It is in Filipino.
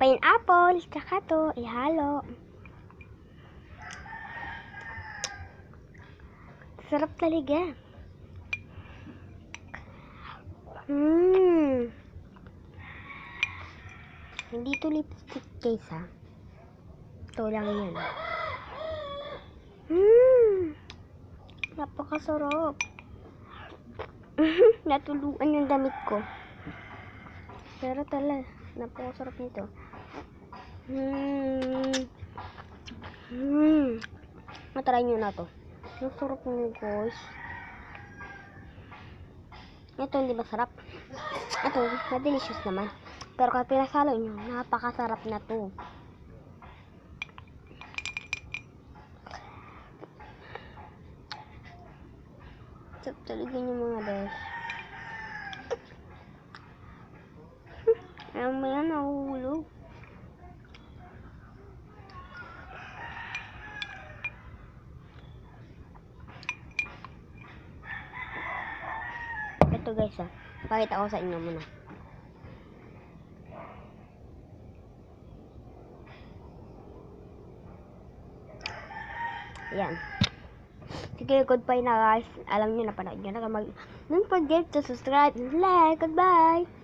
pineapple, tsaka to, ihalo. Sarap talaga. Hindi to lipstick guys ha. Ito lang yan. Napakasarap. Natuluan yung damit ko. Pero talaga, napakasarap nito. Matry nyo na to. Ang sarap nyo guys. Ito hindi masarap. Ito, na-delicious naman. Pero kapag pinasalo nyo, napakasarap na to. Sarap talaga nyo mga besh. Ayan mo yan, nahuhulog. Ito guys ha, pakita ko sa inyo muna. Ayan. Sige, goodbye na guys. Alam nyo na, panood nyo na. Don't forget to subscribe and like. Goodbye!